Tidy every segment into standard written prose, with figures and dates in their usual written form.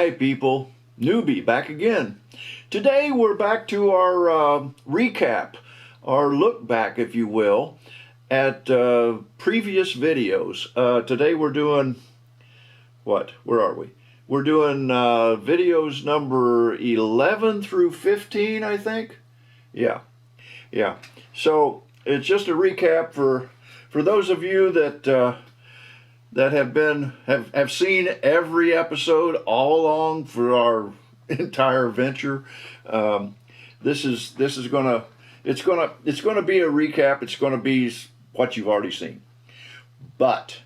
Hi people, Newbie back again. Today we're back to our recap, our look back if you will, at previous videos. Today we're doing, where are we? We're doing videos number 11 through 15 I think. Yeah. So it's just a recap for those of you that have seen every episode all along for our entire venture. This is gonna be a recap. It's gonna be what you've already seen. But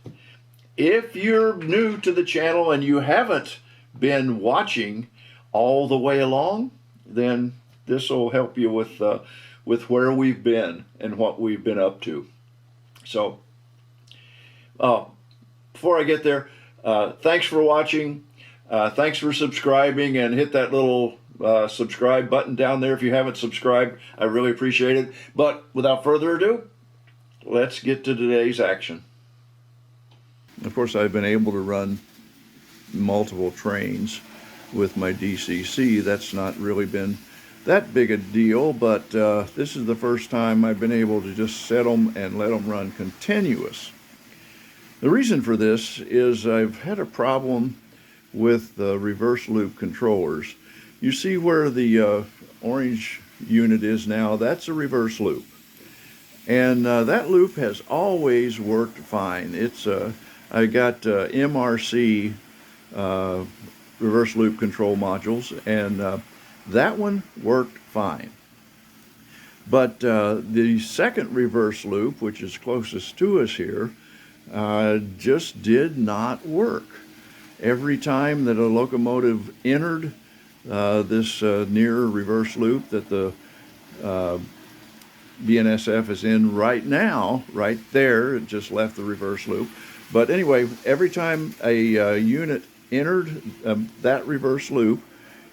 if you're new to the channel and you haven't been watching all the way along, then this will help you with where we've been and what we've been up to. So before I get there, thanks for watching. Thanks for subscribing, and hit that little subscribe button down there if you haven't subscribed. I really appreciate it. But without further ado, let's get to today's action. Of course, I've been able to run multiple trains with my DCC. That's not really been that big a deal, but this is the first time I've been able to just set them and let them run continuous. The reason for this is I've had a problem with the reverse loop controllers. You see where the orange unit is now? That's a reverse loop. And that loop has always worked fine. I got MRC reverse loop control modules, and that one worked fine. But the second reverse loop, which is closest to us here, just did not work. Every time that a locomotive entered this near reverse loop that the BNSF is in right now, right there, it just left the reverse loop. But anyway, every time a unit entered that reverse loop,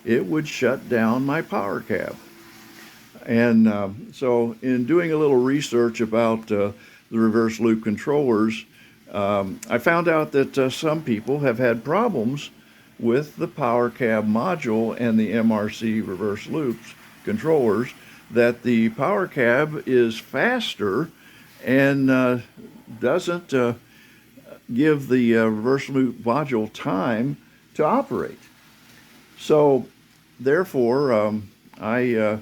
it would shut down my power cab. And so in doing a little research about the reverse loop controllers, I found out that some people have had problems with the power cab module and the MRC reverse loops controllers, that the power cab is faster and doesn't give the reverse loop module time to operate. So therefore, I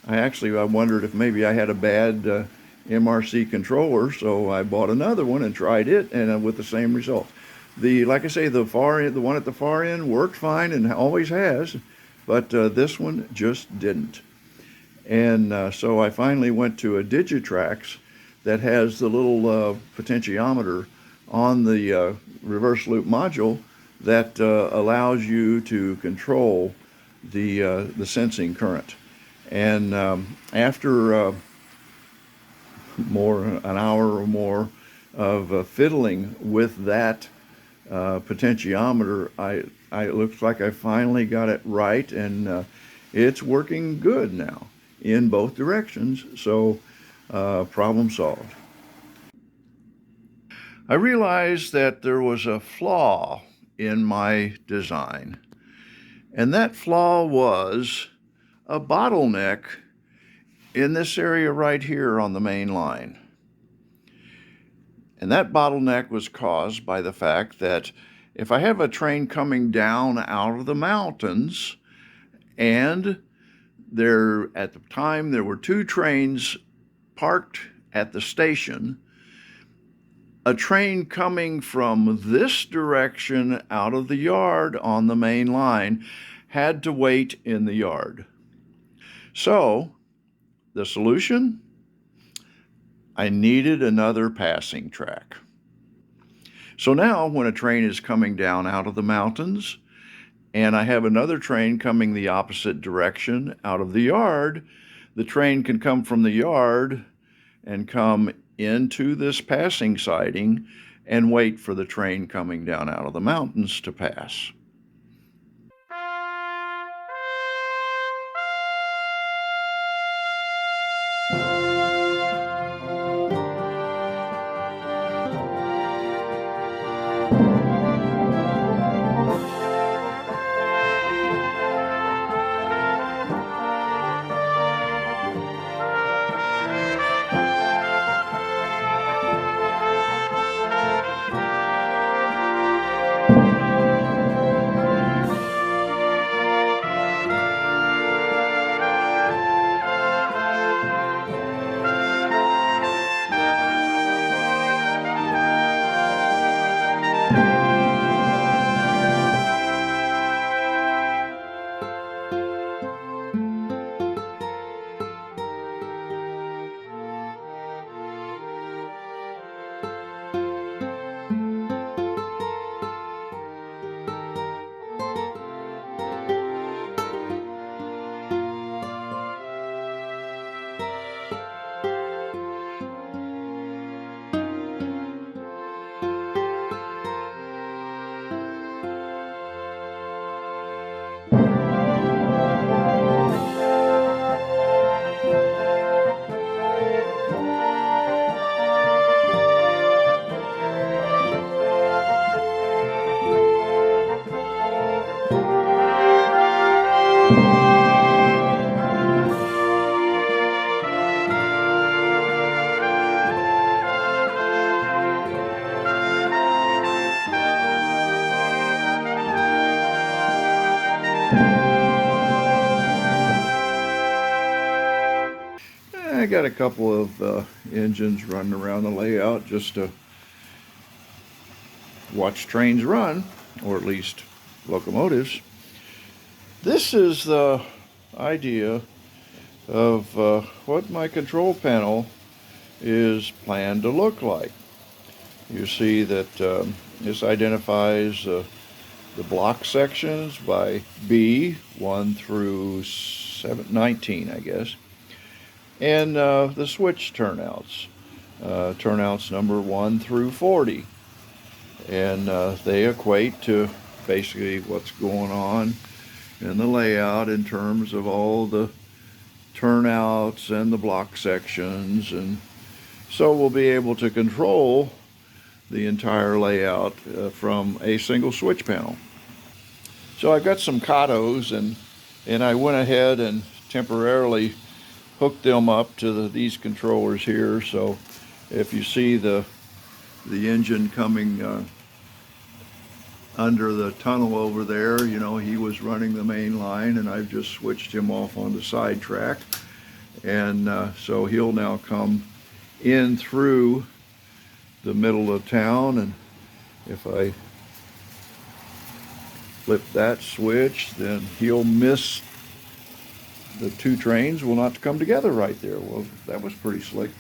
wondered if maybe I had a bad MRC controller, so I bought another one and tried it, and with the same result. Like I say, the one at the far end worked fine and always has, but this one just didn't. And so I finally went to a Digitrax that has the little potentiometer on the reverse loop module that allows you to control the sensing current. And after an hour or more of fiddling with that potentiometer, it looks like I finally got it right, and it's working good now in both directions. So problem solved. I realized that there was a flaw in my design, and that flaw was a bottleneck in this area right here on the main line. And that bottleneck was caused by the fact that if I have a train coming down out of the mountains, and at the time there were 2 trains parked at the station, a train coming from this direction out of the yard on the main line had to wait in the yard. So the solution? I needed another passing track. So now when a train is coming down out of the mountains and I have another train coming the opposite direction out of the yard, the train can come from the yard and come into this passing siding and wait for the train coming down out of the mountains to pass. I got a couple of engines running around the layout just to watch trains run, or at least locomotives. This is the idea of what my control panel is planned to look like. You see that this identifies the block sections by B, 1 through 19, I guess, and the switch turnouts, turnouts number 1 through 40. And they equate to basically what's going on in the layout in terms of all the turnouts and the block sections, and so we'll be able to control the entire layout from a single switch panel. So I've got some Katos, and I went ahead and temporarily hooked them up to these controllers here. So if you see the engine coming under the tunnel over there, you know, he was running the main line, and I've just switched him off on the side track, and so he'll now come in through the middle of town. And if I flip that switch, then he'll miss the two trains will not come together right there. Well, that was pretty slick.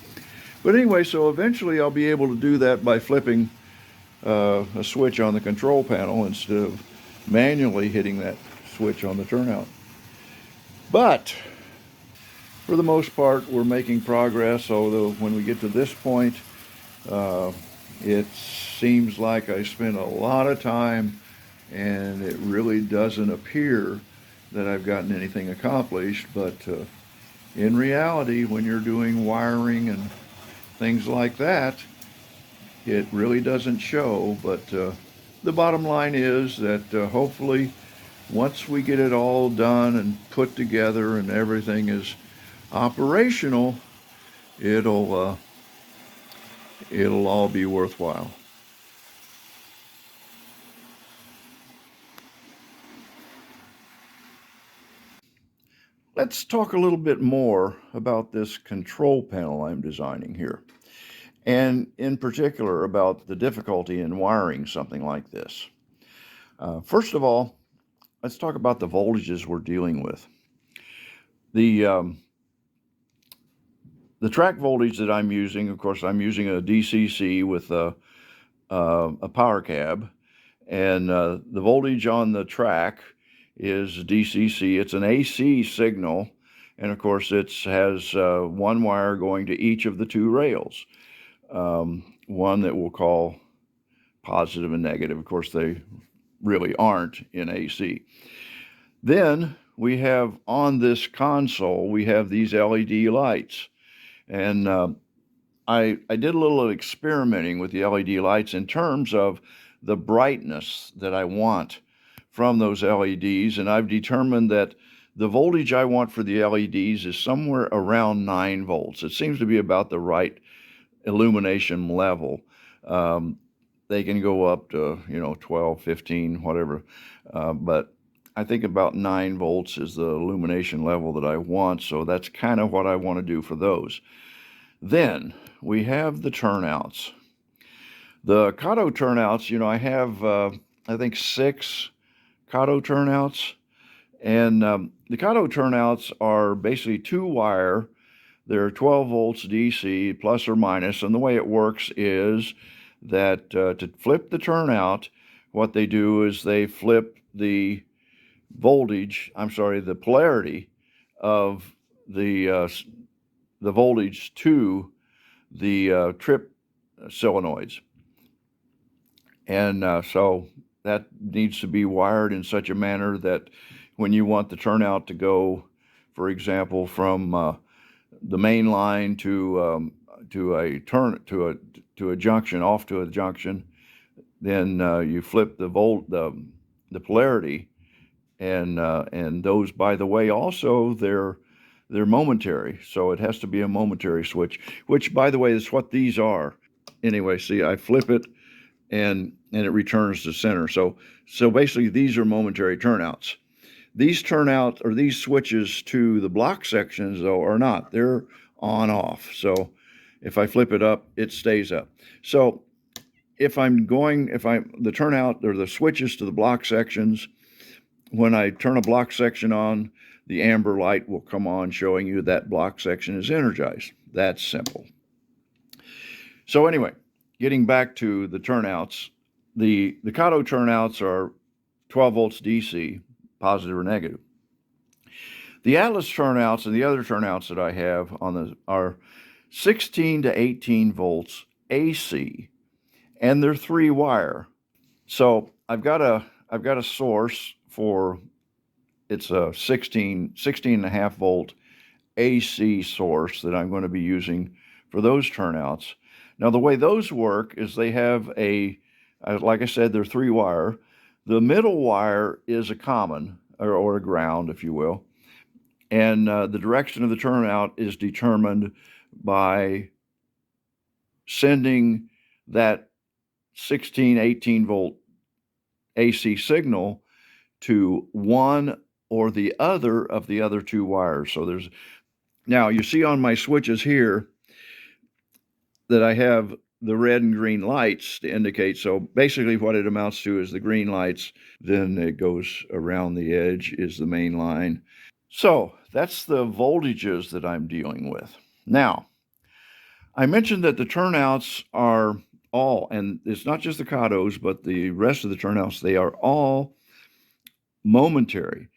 But anyway, so eventually I'll be able to do that by flipping a switch on the control panel instead of manually hitting that switch on the turnout. But for the most part, we're making progress, although when we get to this point, it seems like I spent a lot of time, and it really doesn't appear that I've gotten anything accomplished. But in reality, when you're doing wiring and things like that, it really doesn't show. But the bottom line is that hopefully once we get it all done and put together and everything is operational, it'll all be worthwhile. Let's talk a little bit more about this control panel I'm designing here, and in particular about the difficulty in wiring something like this. First of all, let's talk about the voltages we're dealing with. The track voltage that I'm using, of course, I'm using a DCC with a power cab, and the voltage on the track is DCC. It's an AC signal, and of course it has one wire going to each of the two rails. One that we'll call positive and negative. Of course, they really aren't in AC. Then we have on this console, we have these LED lights. And I did a little experimenting with the LED lights in terms of the brightness that I want from those LEDs, and I've determined that the voltage I want for the LEDs is somewhere around 9 volts. It seems to be about the right illumination level. They can go up to 12, 15, whatever, but I think about 9 volts is the illumination level that I want, so that's kind of what I want to do for those. Then we have the turnouts. The Kato turnouts, I have I think 6 Kato turnouts, and the Kato turnouts are basically 2-wire. They're 12 volts DC plus or minus, and the way it works is that to flip the turnout, what they do is they flip the the polarity of the voltage to the trip solenoids. And so that needs to be wired in such a manner that when you want the turnout to go, for example, from the main line to a junction, off to a junction, then you flip the polarity, and those, by the way, also they're momentary, so it has to be a momentary switch, which, by the way, is what these are. Anyway, see, I flip it, and it returns to center. So basically, these are momentary turnouts. These turnout, or these switches to the block sections, though, are not. They're on off. So if I flip it up, it stays up. So if the turnout or the switches to the block sections, when I turn a block section on, the amber light will come on showing you that block section is energized. That's simple. So anyway, getting back to the turnouts, the Kato turnouts are 12 volts DC, positive or negative. The Atlas turnouts and the other turnouts that I have are 16 to 18 volts AC, and they're 3-wire. So I've got a source for, it's a 16 and a half volt AC source that I'm going to be using for those turnouts. Now the way those work is they have like I said, they're 3-wire. The middle wire is a common, or a ground, if you will. And the direction of the turnout is determined by sending that 16, 18 volt AC signal to one or the other of the other 2 wires. So now you see on my switches here that I have the red and green lights to indicate. So basically what it amounts to is the green lights, then it goes around the edge is the main line. So that's the voltages that I'm dealing with. Now, I mentioned that the turnouts are all, and it's not just the Katos, but the rest of the turnouts, they are all momentary.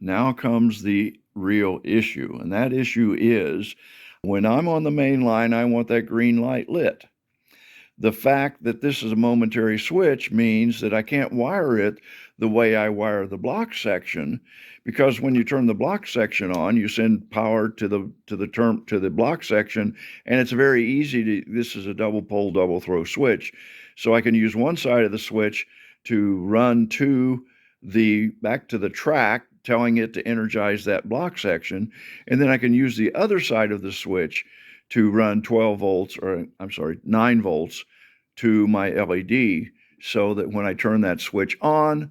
Now comes the real issue, and that issue is when I'm on the main line, I want that green light lit. The fact that this is a momentary switch means that I can't wire it the way I wire the block section, because when you turn the block section on, you send power to the block section, and it's very easy this is a double pole, double throw switch. So I can use one side of the switch to run back to the track, telling it to energize that block section, and then I can use the other side of the switch to run 9 volts to my LED, so that when I turn that switch on,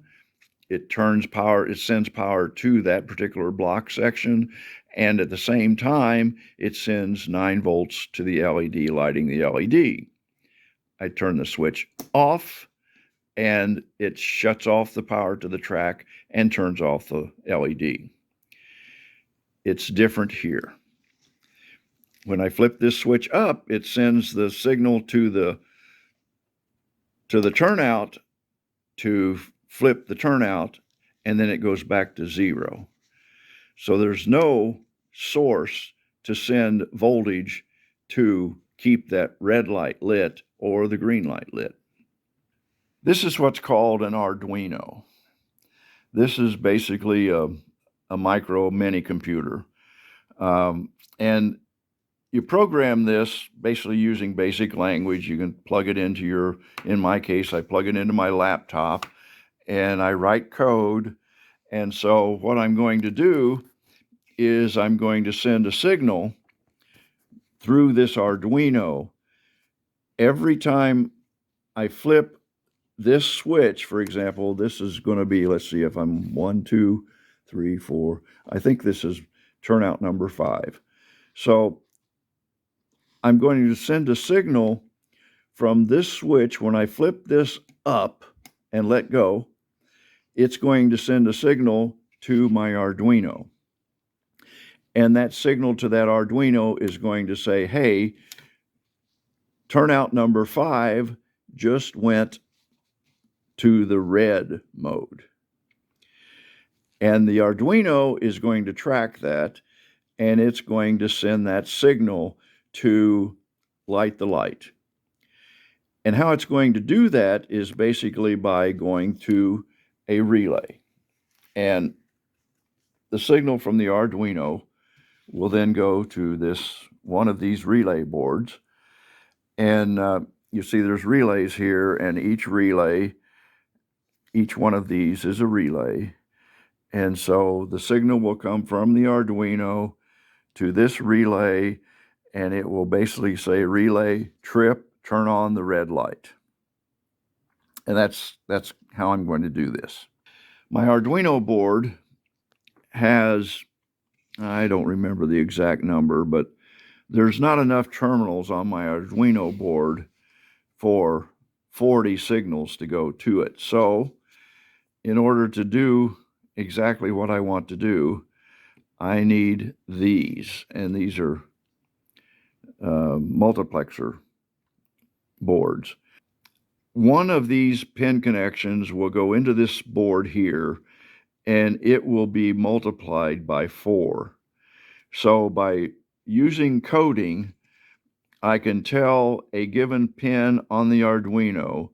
it sends power to that particular block section, and at the same time, it sends 9 volts to the LED, lighting the LED. I turn the switch off, and it shuts off the power to the track and turns off the LED. It's different here. When I flip this switch up, it sends the signal to the turnout to flip the turnout, and then it goes back to 0. So there's no source to send voltage to keep that red light lit or the green light lit. This is what's called an Arduino. This is basically a micro mini computer. And you program this basically using basic language. You can plug it into in my case, I plug it into my laptop and I write code. And so what I'm going to do is I'm going to send a signal through this Arduino. Every time I flip this switch, for example, this is going to be, let's see if I'm 1, 2, 3, 4. I think this is turnout number 5. So I'm going to send a signal from this switch. When I flip this up and let go, it's going to send a signal to my Arduino. And that signal to that Arduino is going to say, hey, turnout number 5 just went to the red mode. And the Arduino is going to track that, and it's going to send that signal to light the light. And how it's going to do that is basically by going to a relay. And the signal from the Arduino will then go to one of these relay boards. And you see there's relays here, and each one of these is a relay. And so the signal will come from the Arduino to this relay, and it will basically say, relay trip, turn on the red light. And that's how I'm going to do this. My Arduino board has, I don't remember the exact number, but there's not enough terminals on my Arduino board for 40 signals to go to it. So in order to do exactly what I want to do, I need these, and these are multiplexer boards. One of these pin connections will go into this board here, and it will be multiplied by 4. So by using coding, I can tell a given pin on the Arduino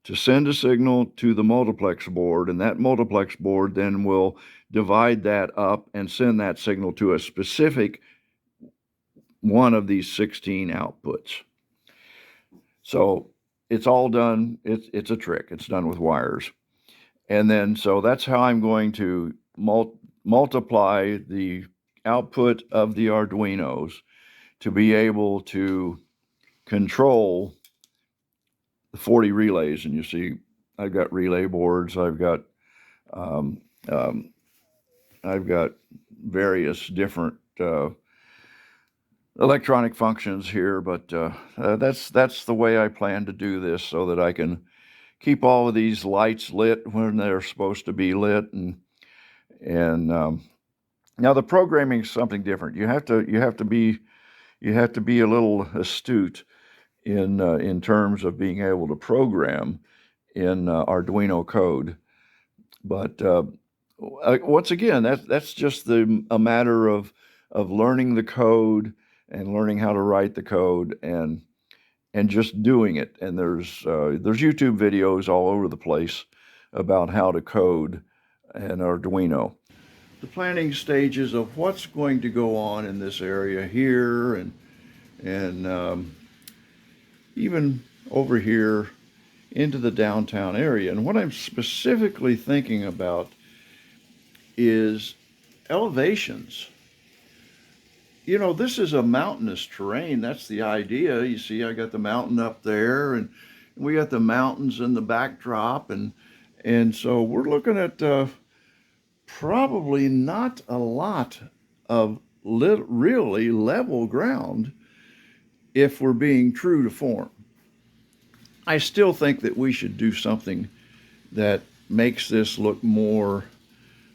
to send a signal to the multiplex board, and that multiplex board then will divide that up and send that signal to a specific one of these 16 outputs. So it's all done. It's a trick. It's done with wires. And then, so that's how I'm going to multiply the output of the Arduinos to be able to control the 40 relays. And you see, I've got relay boards. Um, um, I've got various different electronic functions here, but that's the way I plan to do this, so that I can keep all of these lights lit when they're supposed to be lit. And now the programming is something different. You have to be a little astute in terms of being able to program in Arduino code. But once again, that's just a matter of learning the code and learning how to write the code and just doing it. And there's YouTube videos all over the place about how to code an Arduino. The planning stages of what's going to go on in this area here, and even over here into the downtown area. And what I'm specifically thinking about is elevations. You know, this is a mountainous terrain. That's the idea. You see, I got the mountain up there, and we got the mountains in the backdrop, and so we're looking at probably not a lot of really level ground if we're being true to form. I still think that we should do something that makes this look more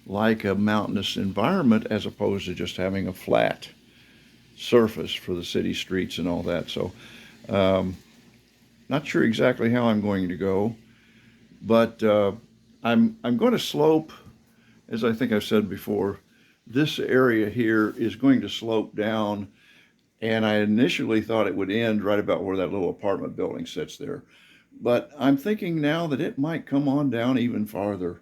like a mountainous environment as opposed to just having a flat surface for the city streets and all that. So not sure exactly how I'm going to go, but I'm going to slope. As I think I've said before, this area here is going to slope down, and I initially thought it would end right about where that little apartment building sits there. But I'm thinking now that it might come on down even farther,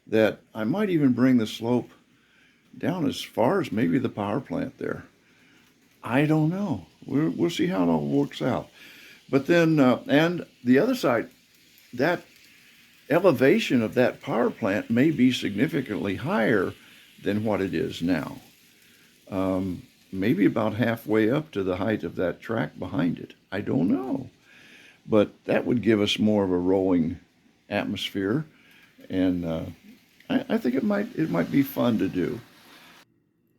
that I might even bring the slope down as far as maybe the power plant there. I don't know. We'll see how it all works out. But then, and the other side, that elevation of that power plant may be significantly higher than what it is now. Maybe about halfway up to the height of that track behind it. I don't know. But that would give us more of a rolling atmosphere, and I think it might be fun to do.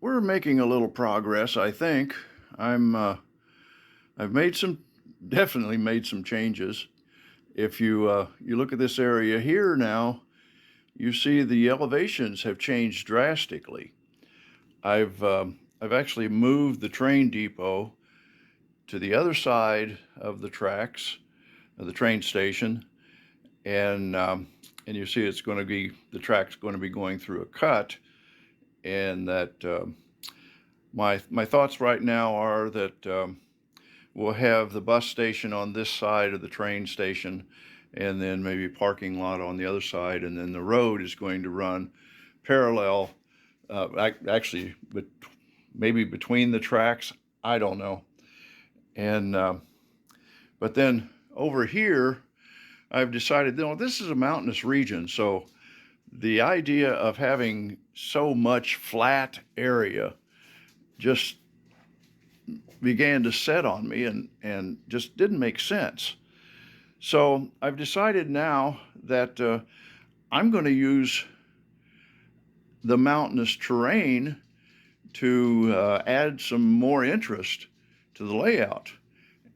We're making a little progress, I think. I've definitely made some changes. If you look at this area here now, you see the elevations have changed drastically. I've actually moved the train depot to the other side of the tracks, of the train station, and you see the track's going to be going through a cut, and that my thoughts right now are that we'll have the bus station on this side of the train station, and then maybe a parking lot on the other side, and then the road is going to run parallel, actually, but maybe between the tracks. I don't know. And but then over here, I've decided, this is a mountainous region, so the idea of having so much flat area just began to set on me and just didn't make sense. So I've decided now that I'm going to use the mountainous terrain to add some more interest to the layout.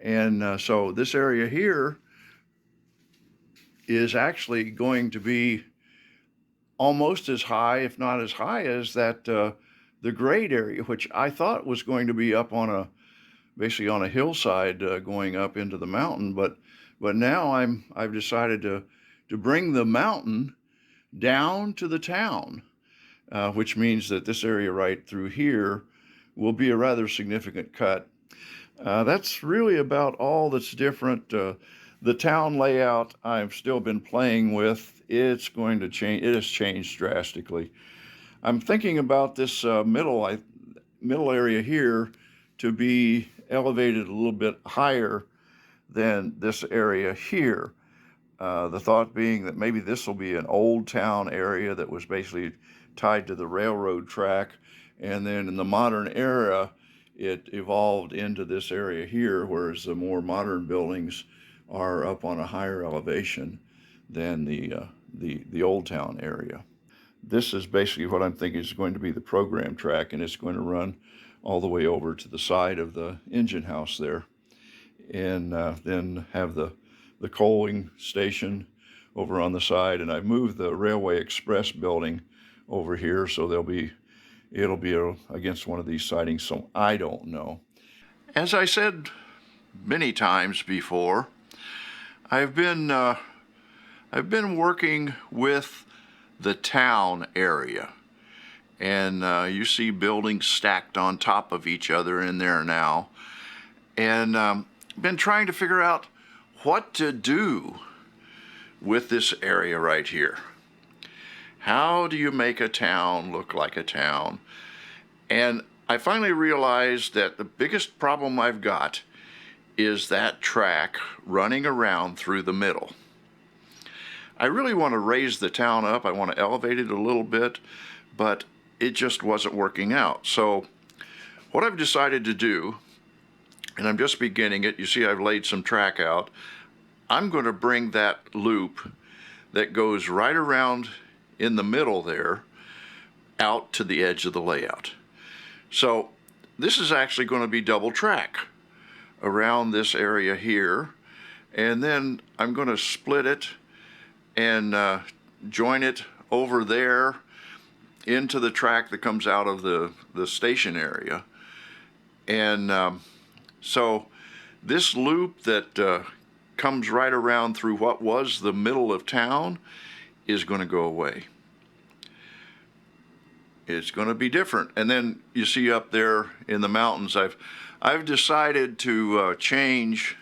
And so this area here is actually going to be almost as high, if not as high as that the grade area, which I thought was going to be up on basically on a hillside going up into the mountain, but now I've decided to bring the mountain down to the town, which means that this area right through here will be a rather significant cut. That's really about all that's different. The town layout I've still been playing with. It's going to change. It has changed drastically. I'm thinking about this middle area here to be elevated a little bit higher than this area here. The thought being that maybe this will be an old town area that was basically tied to the railroad track, and then in the modern era it evolved into this area here, whereas the more modern buildings are up on a higher elevation than the old town area. This is basically what I'm thinking is going to be the program track, and it's going to run all the way over to the side of the engine house there, and then have the coaling station over on the side. And I've moved the Railway Express building over here, so it'll be against one of these sidings, so I don't know. As I said many times before, I've been working with the town area, and you see buildings stacked on top of each other in there now, and been trying to figure out what to do with this area right here. How do you make a town look like a town? And I finally realized that the biggest problem I've got is that track running around through the middle. I really want to raise the town up. I want to elevate it a little bit, but it just wasn't working out. So what I've decided to do, and I'm just beginning it, you see I've laid some track out, I'm going to bring that loop that goes right around in the middle there out to the edge of the layout. So this is actually going to be double track around this area here, and then I'm going to split it and join it over there into the track that comes out of the station area. And so this loop that comes right around through what was the middle of town is going to go away. It's going to be different. And then you see up there in the mountains, I've decided to change.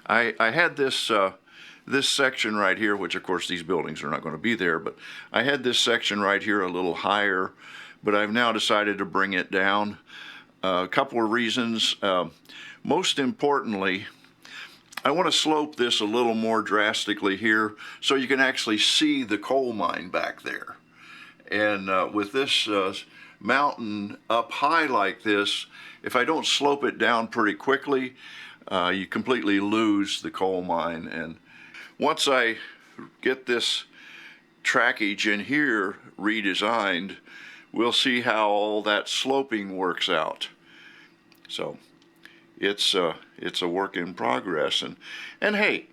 I had this this section right here, which of course these buildings are not going to be there, but I had this section right here a little higher, but I've now decided to bring it down. A couple of reasons. Most importantly, I want to slope this a little more drastically here so you can actually see the coal mine back there. And with this mountain up high like this, if I don't slope it down pretty quickly, you completely lose the coal mine. And once I get this trackage in here redesigned, we'll see how all that sloping works out. So it's a work in progress, and hey,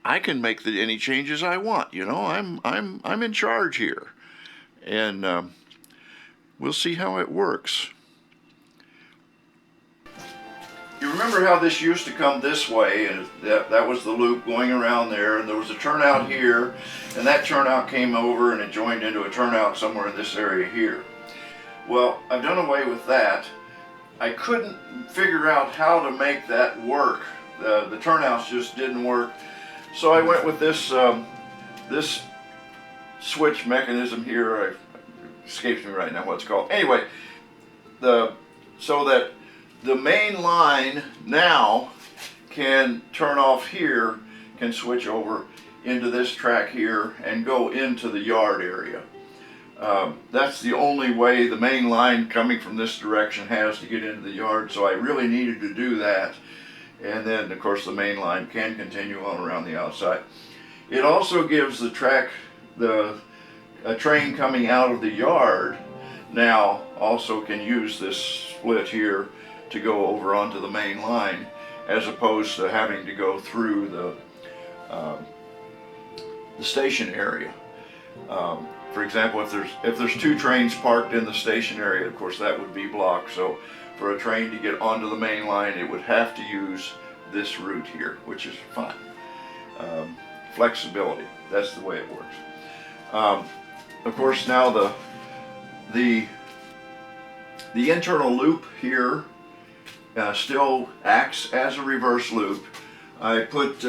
I can make any changes I want. You know, I'm in charge here, and we'll see how it works. You remember how this used to come this way, and that was the loop going around there, and there was a turnout here, and that turnout came over and it joined into a turnout somewhere in this area here. Well, I've done away with that. I couldn't figure out how to make that work. The turnouts just didn't work. So I went with this this switch mechanism here. It escapes me right now what it's called. Anyway, so that the main line now can turn off here, can switch over into this track here and go into the yard area. That's the only way the main line coming from this direction has to get into the yard, so I really needed to do that. And then of course the main line can continue on around the outside. It also gives the track the a train coming out of the yard now also can use this split here to go over onto the main line, as opposed to having to go through the station area. For example, if there's two trains parked in the station area, of course that would be blocked. So for a train to get onto the main line, it would have to use this route here, which is fine. Flexibility, that's the way it works. Of course, now the internal loop here still acts as a reverse loop. I put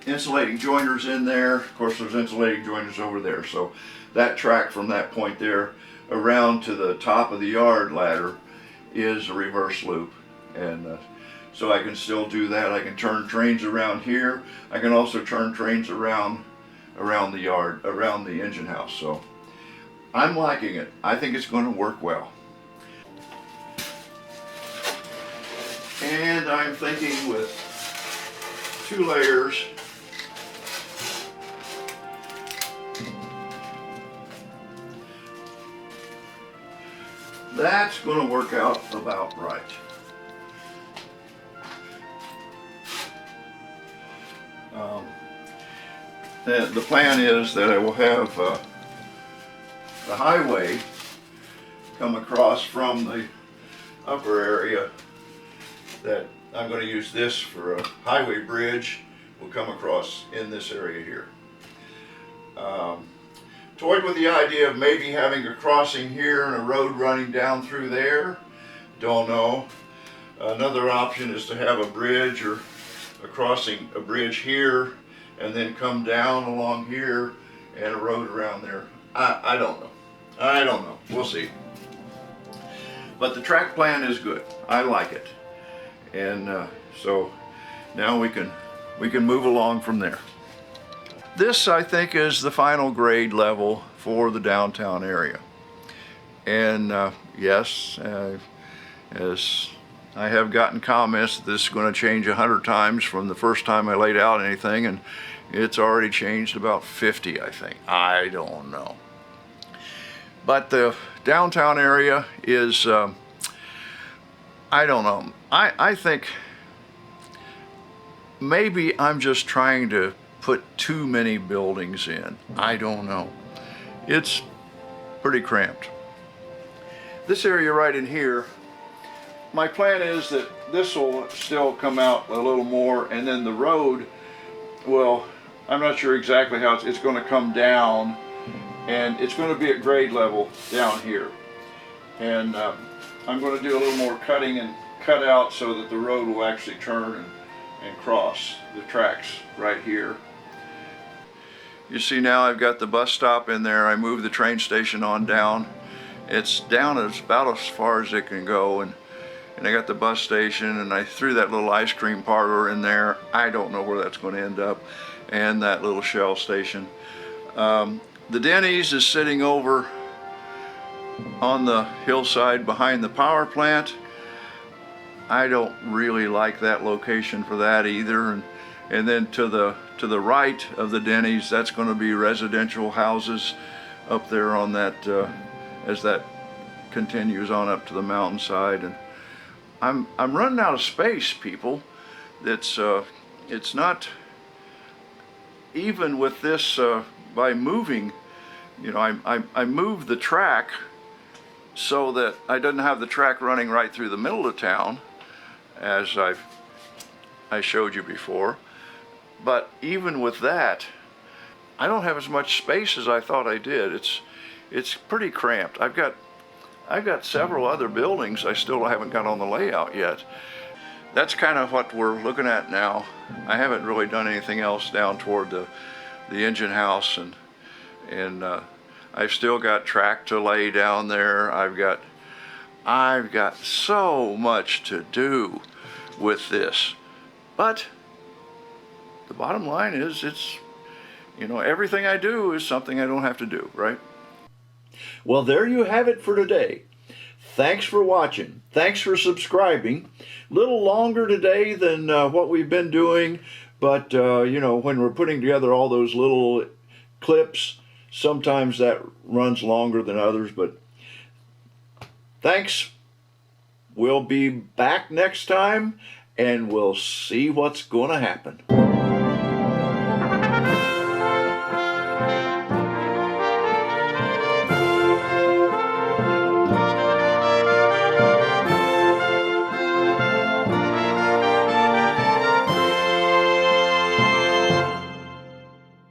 insulating joiners in there. Of course, there's insulating joiners over there, so that track from that point there around to the top of the yard ladder is a reverse loop, and so I can still do that. I can turn trains around here. I can also turn trains around the yard, around the engine house. So I'm liking it. I think it's going to work well. And I'm thinking with 2 layers, that's going to work out about right. The plan is that I will have the highway come across from the upper area. That I'm going to use this for a highway bridge, will come across in this area here. Toyed with the idea of maybe having a crossing here and a road running down through there. Don't know. Another option is to have a bridge or a bridge here and then come down along here and a road around there. I don't know. I don't know. We'll see. But the track plan is good. I like it. And so now we can move along from there. This, I think, is the final grade level for the downtown area. And yes, as I have gotten comments that this is going to change 100 times from the first time I laid out anything, and it's already changed about 50, I think. I don't know. But the downtown area is, I don't know. I think maybe I'm just trying to put too many buildings in. I don't know. It's pretty cramped. This area right in here, my plan is that this will still come out a little more, and then the road, well, I'm not sure exactly how it's going to come down, and it's going to be at grade level down here. And I'm going to do a little more cutting and cut out so that the road will actually turn and cross the tracks right here. You see now I've got the bus stop in there. I moved the train station on down. It's down as about as far as it can go, and I got the bus station, and I threw that little ice cream parlor in there. I don't know where that's going to end up, and that little Shell station. The Denny's is sitting over on the hillside behind the power plant. I don't really like that location for that either. And then to the right of the Denny's, that's going to be residential houses up there on that as that continues on up to the mountainside. And I'm running out of space, people. It's not even with this by moving. You know, I moved the track so that I didn't have the track running right through the middle of town, as I showed you before. But even with that, I don't have as much space as I thought I did. It's pretty cramped. I've got several other buildings I still haven't got on the layout yet. That's kind of what we're looking at now. I haven't really done anything else down toward the engine house, and I've still got track to lay down there. I've got so much to do with this. But the bottom line is, everything I do is something I don't have to do, right? Well, there you have it for today. Thanks for watching. Thanks for subscribing. A little longer today than what we've been doing, but when we're putting together all those little clips, Sometimes that runs longer than others, but thanks. We'll be back next time, and we'll see what's going to happen.